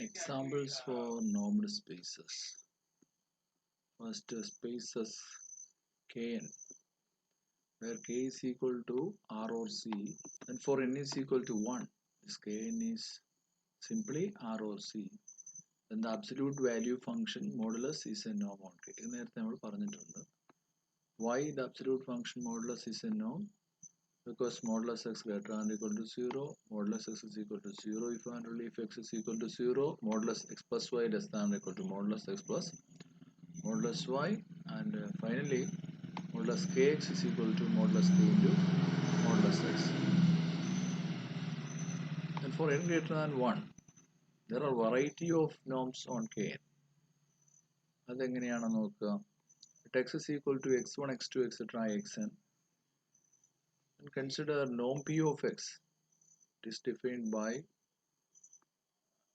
Examples for normed spaces. First, spaces Kn, where k is equal to R or C, and for n is equal to 1, this Kn is simply R or C. Then the absolute value function modulus is a norm on k. നേരത്തെ നമ്മൾ പറഞ്ഞിട്ടുണ്ട്. Why the absolute function modulus is a norm? Because modulus x greater than or equal to 0, modulus x is equal to 0 if and only if x is equal to 0, modulus x plus y less than or equal to modulus x plus modulus y, and finally modulus kx is equal to modulus k into modulus x. And for n greater than 1, there are variety of norms on kn. അതെങ്ങനെയാണെന്ന് നോക്കുക. If x is equal to x1, x2, etc. xn, and consider norm p of x. It is defined by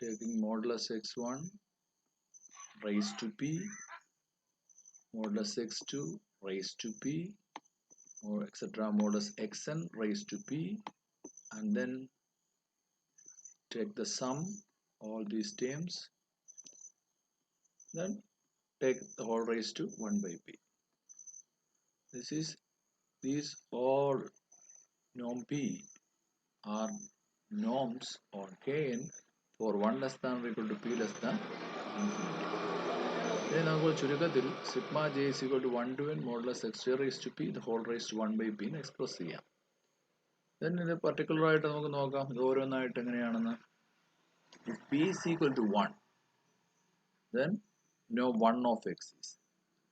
taking modulus x1 raised to p, modulus x2 raised to p, or etc. modulus xn raised to p, and then take the sum all these terms, then take the whole raised to 1 by p. These all norm p are norms on kn for 1 less than or equal to p less than infinity. Then നമുക്ക് ചുരുക്കത്തിൽ sigma j is equal to 1 to n modulus x raised to p the whole raised to 1 by p എന്ന് express ചെയ്യാം. Then ഇത് particular ആയിട്ട് നമുക്ക് നോക്കാം ഇത് ഓരോന്നായിട്ട് എങ്ങനെയാണെന്ന്. If p is equal to 1, then no 1 of x is.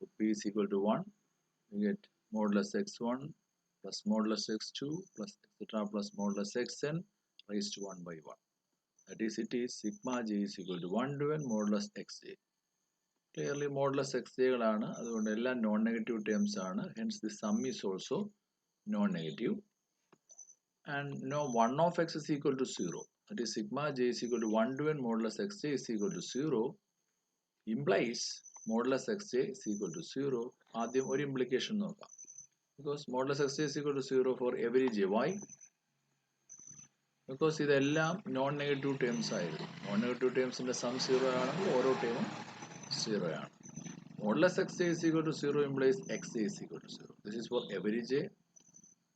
If p is equal to 1, you get modulus x1 plus modulus x2 plus etc. plus modulus xn raised to 1 by 1. That is, it is sigma j is equal to 1 to n modulus xj. Clearly modulus xj കളാണ്, അതുകൊണ്ട് എല്ലാം non negative terms ആണ്. Hence the sum is also non negative. And no 1 of x is equal to 0. That is, sigma j is equal to 1 to n modulus xj is equal to 0 implies modulus xj is equal to 0. ആദ്യം ഒരു implication നോക്കാം. Because modulus xj is equal to 0 for every j. Why? Because ഇതെല്ലാം non negative terms ആയിരുന്നു. Non negative ടേംസിന്റെ some 0 ആണെങ്കിൽ ഓരോ ടേമും 0 ആണ്. Modulus xj is equal to 0 implies xj is equal to 0. This is for every j.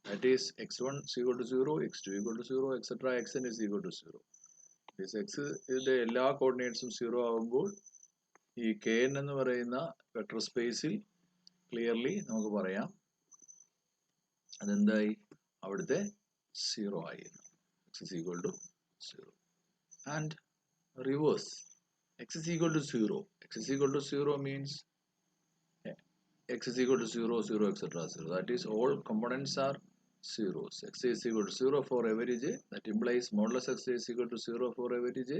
That is, x1 is equal to 0, x2 equal to 0, etc. xn is equal to 0. This x ന്റെ എല്ലാ കോർഡിനേറ്റ്സും 0 ആകുമ്പോൾ ഈ kn എന്ന് പറയുന്ന vector സ്പേസിൽ clearly നമുക്ക് പറയാം അതെന്തായി, അവിടുത്തെ 0 ആയി. x is equal to 0. And reverse, x is equal to 0. x is equal to 0 means x is equal to 0, 0, etc. 0. That is, all components are zeros. X is equal to 0 for every j. That implies modulus x is equal to 0 for every j.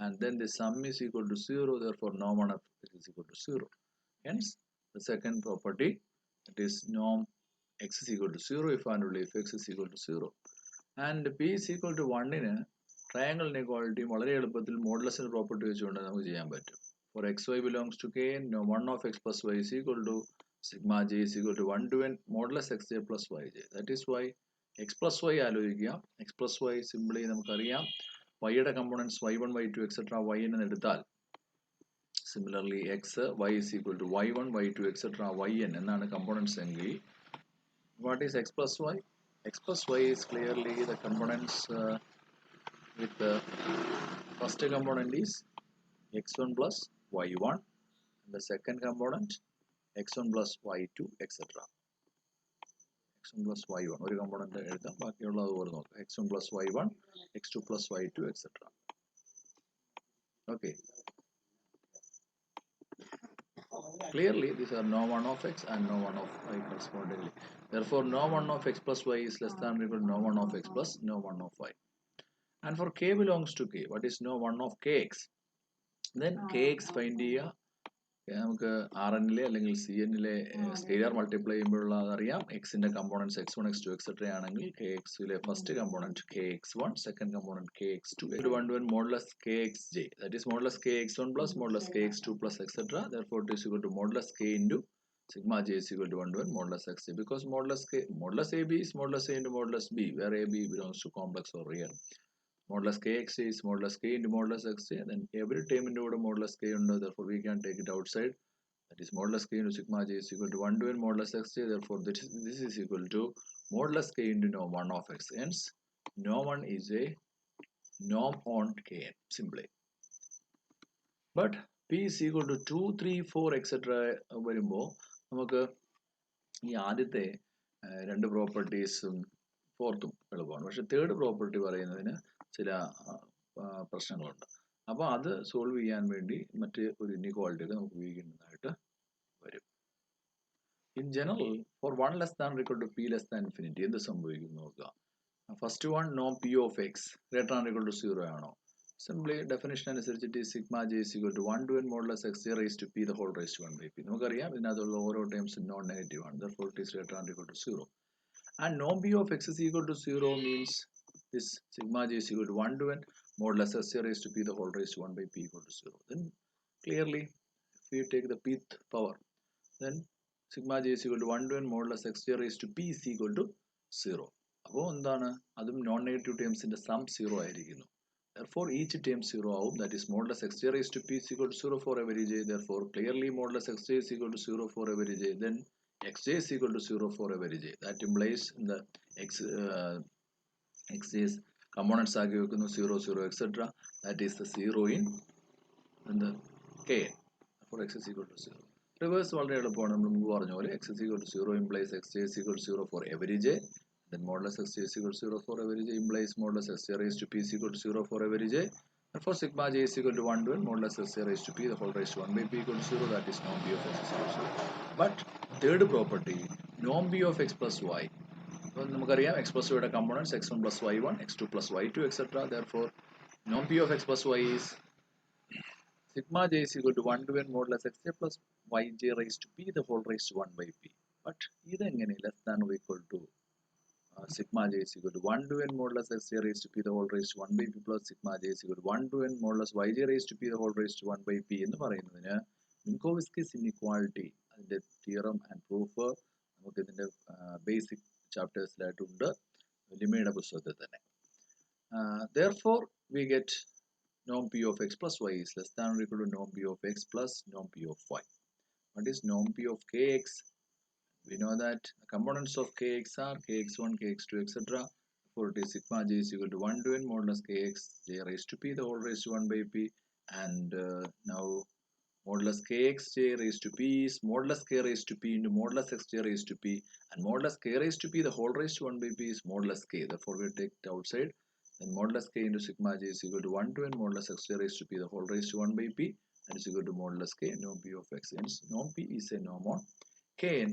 And then the sum is equal to 0. Therefore, norm of x is equal to 0. Hence, the second property, that is norm x is equal to 0 if and only if x is equal to 0. And p is equal to 1 ന് triangle inequality വളരെ എളുപ്പത്തിൽ മോഡുലസിന്റെ property വെച്ചുകൊണ്ട് നമുക്ക് ചെയ്യാൻ പറ്റും. For xy belongs to kn, no 1 of x plus y is equal to sigma j is equal to 1 to n modulus xj plus yj. That is why x plus y ആലോചിക്കുക. x plus y simply നമുക്കറിയാം y യുടെ components y1 y2 etc. yn എന്ന് എടുത്താൽ similarly x y is equal to y1 y2 etc. yn എന്നാണ് components എങ്കിൽ what is x plus y? X plus y is clearly the components with the first component is x1 plus y1 and the second component x1 plus y2 etc. x1 plus y1 ഒരു component എഴുതാം, ബാക്കിയുള്ള അതുപോലെ നോക്കാം. x1 plus y1, x2 plus y2 etc. Okay. Clearly, these are no 1 of x and no 1 of y correspondingly. Therefore, no 1 of x plus y is less than or equal to no 1 of x plus no 1 of y. And for k belongs to k, what is no 1 of kx? Then kx find ചെയ്യുക. നമുക്ക് R എന്നിലെ അല്ലെങ്കിൽ C എന്നിലെ scalar multiply ചെയ്യുമ്പോഴുള്ള അതറിയാം. എക്സിന്റെ components x1 x2 etc. ആണെങ്കിൽ kx-ലെ first component kx1, second component kx2 1 to n modulus kxj. That is modulus kx1 plus modulus kx2 plus etc. Therefore, it is equal to modulus k into sigma j is equal to 1 to n modulus xj, because modulus ab is modulus a into modulus b, where ab belongs to complex or real. modulus kxj is modulus k into modulus xj, then every term into modulus k under, therefore we can take it outside. That is modulus k into sigma j is equal to 1 to n modulus xj, therefore this is equal to modulus k into norm 1 of x. Hence norm 1 is a norm on kn simply. But p is equal to 2, 3, 4 etc. വരുമ്പോൾ നമുക്ക് ഈ ആദ്യത്തെ രണ്ട് പ്രോപ്പർട്ടീസും ഫോർത്തും എളുപ്പമാണ്. പക്ഷെ third property പറയുന്നതിന് ചില പ്രശ്നങ്ങളുണ്ട്. അപ്പോൾ അത് സോൾവ് ചെയ്യാൻ വേണ്ടി മറ്റ് ഒരു ഇൻഇക്വാളിറ്റി ഒക്കെ നമുക്ക് ഉപയോഗിക്കേണ്ടതായിട്ട് വരും. In general for 1 less than equal to p less than infinity എന്ത് സംഭവിക്കും നോക്കുക. ഫസ്റ്റ് വൺ നോം p of x greater than equal to 0 ആണോ? സിംപ്ലി ഡെഫിനിഷൻ അനുസരിച്ചിട്ട് sigma j is equal to 1 to n modulus x j raised to p the whole raised to 1 by p. നമുക്കറിയാം ഇതിനകത്തുള്ള ഓരോ ടേംസും non negative ആണ്. therefore it is greater than or equal to 0. And norm p of x is equal to 0 means this sigma j is equal to 1 to n modulus x j raised to p the whole raised to 1 by p equal to 0. Then clearly if we take the pth power, then sigma j is equal to 1 to n modulus x j raised to p is equal to 0. അപ്പോൾ എന്താണ്, അതും non negative ടേംസിന്റെ some 0 ആയിരിക്കുന്നു. Therefore each term 0 ആവും. That is modulus x j raised to p is equal to 0 for every j. Therefore clearly modulus x j is equal to 0 for every j. Then xj is equal to 0 for every j. That implies in the xj's components ആക്കി വെക്കുന്നു 0, 0 etc. That is the 0 in the kn. Therefore x is equal to 0. Reverse വളരെ എളുപ്പമാണ്. നമ്മൾ മുമ്പ് പറഞ്ഞ പോലെ x is equal to 0 implies xj is equal to 0 for every j. Then modulus x j is equal to 0 for every j implies modulus x j raised to p is equal to 0 for every j. Therefore sigma j is equal to 1 to n modulus x j raised to p the whole raised to 1 by p equal to 0. That is norm p of x is equal to 0. But third property, norm p of x plus y. നമുക്കറിയാം x plus y യുടെ components x1 plus y1, x2 plus y2 etc. Therefore norm p of x plus y is sigma j is equal to 1 to n modulus x j plus yj raised to p the whole raised to 1 by p. But ഇതെങ്ങനെ less than or equal to sigma j is equal to 1 to n modulus x j raised to p the whole raised to 1 by p plus sigma j is equal to 1 to n modulus yj raised to p the whole raised to 1 by p എന്ന് പറയുന്നതിന് മിൻകോവ്സ്കിസ് inequality അതിന്റെ theorem and proof നമുക്ക് ഇതിന്റെ basic ചാപ്റ്റേഴ്സിലായിട്ടുണ്ട് ലിമയുടെ പുസ്തകത്തിൽ തന്നെ. Therefore we get norm p of x plus y is less than or equal to norm p of x plus norm p of y. What is norm p of kx? We know that the components of kx are kx1, kx2 etc. Therefore it is sigma j is equal to 1 to n modulus kx j raised to p the whole raised to 1 by p. And now modulus kx j raised to p is modulus k raised to p into modulus x j raised to p, and modulus k raised to p the whole raised to 1 by p is modulus k. Therefore we take it outside. Then modulus k into sigma j is equal to 1 to n modulus x j raised to p the whole raised to 1 by p, that is equal to modulus k norm p of x. Hence norm p is a norm on kn.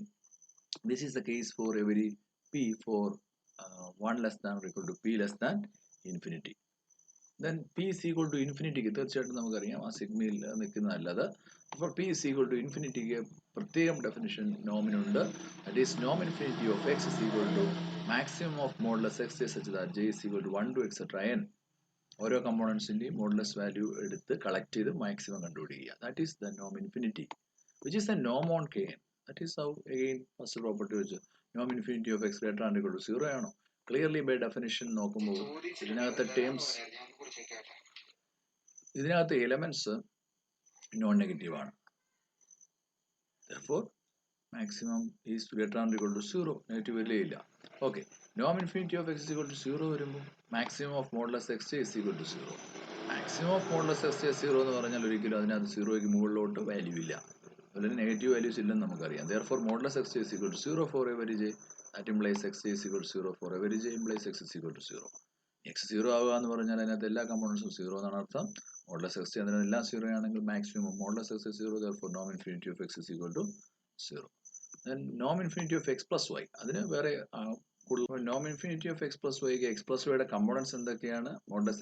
This is the case for every p for 1 less than or equal to p less than infinity. Then p is equal to infinity ക്ക് തീർച്ചയായിട്ടും നമുക്കറിയാം ആ സിഗ്മയിൽ നിൽക്കുന്നതല്ലത്. അപ്പോൾ p is equal to infinity ക്ക് പ്രത്യേകം definition നോമിനുണ്ട്. That is norm infinity of x is equal to maximum of modulus x j such that j is equal to 1 to etc n. ഓരോ കമ്പോണൻസിന്റെയും modulus value എടുത്ത് collect ചെയ്ത് maximum കണ്ടുപിടിക്കുക. That is the norm infinity, which is the norm on kn. That is how again first property വെച്ച് norm infinity of x greater than or equal to 0 ആണോ? Clearly by definition നോക്കുമ്പോൾ ഇതിനകത്തെ terms ഇതിനകത്തെ elements non negative ആണ്. Therefore maximum is greater than or equal to 0. Negative വലിയ ഇല്ല. Okay, norm infinity of x is equal to 0 വരുമ്പോൾ maximum of modulus x j is equal to 0. maximum of modulus x j 0 എന്ന് പറഞ്ഞാൽ ഒരിക്കലും അതിനകത്ത് 0ക്ക് മുകളിലോട്ട് value ഇല്ല, അതുപോലെ നെഗറ്റീവ് വാല്യൂസ് ഇല്ലെന്ന് നമുക്കറിയാം. Therefore modulus x j is equal to 0 for every j. That implies x j is equal to 0 for every j implies x is equal to 0. x 0 ആവുക എന്ന് പറഞ്ഞാൽ അതിനകത്ത് എല്ലാ കമ്പോണൻസും 0 എന്നാണ് അർത്ഥം. modulus x j അതിനെല്ലാം 0 ആണെങ്കിൽ maximum modulus x is 0. Therefore norm infinity of x is equal to 0. Then norm infinity of x plus y, അതിന് വേറെ norm infinity of x plus y ക്ക് x plus y യുടെ components എന്തൊക്കെയാണ്? modulus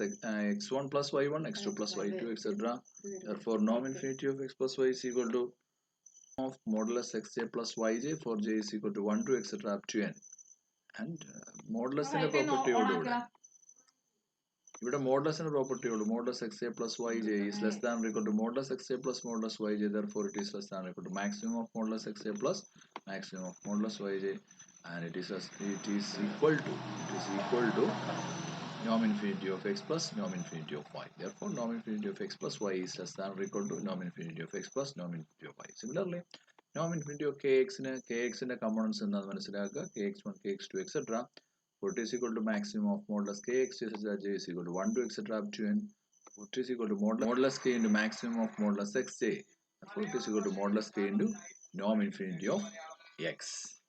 x1 plus y1, x2 plus y2 etc. Therefore norm infinity of x plus y is equal to of modulus xj plus yj for j is equal to 1 to etc up to n. And modulus-ന്റെ പ്രോപ്പർട്ടിയോടുകൂടെ ഇവിടെ modulus-ന്റെ പ്രോപ്പർട്ടിയോട് modulus xj plus yj is less than or equal to modulus xj plus modulus yj. Therefore it is less than or equal to maximum of modulus xj plus maximum of modulus yj, and it is equal to norm infinity of x plus norm infinity of y. Therefore, norm infinity of x plus y is less than or equal to norm infinity of x plus norm infinity of y. Similarly, norm infinity of kx in the components in the kx1, kx2, etc. What is equal to maximum of modulus kx such that j is equal to 1 to etc. up to n. What is equal to modulus k into maximum of modulus xj. Therefore, it is equal to modulus k into norm infinity of x.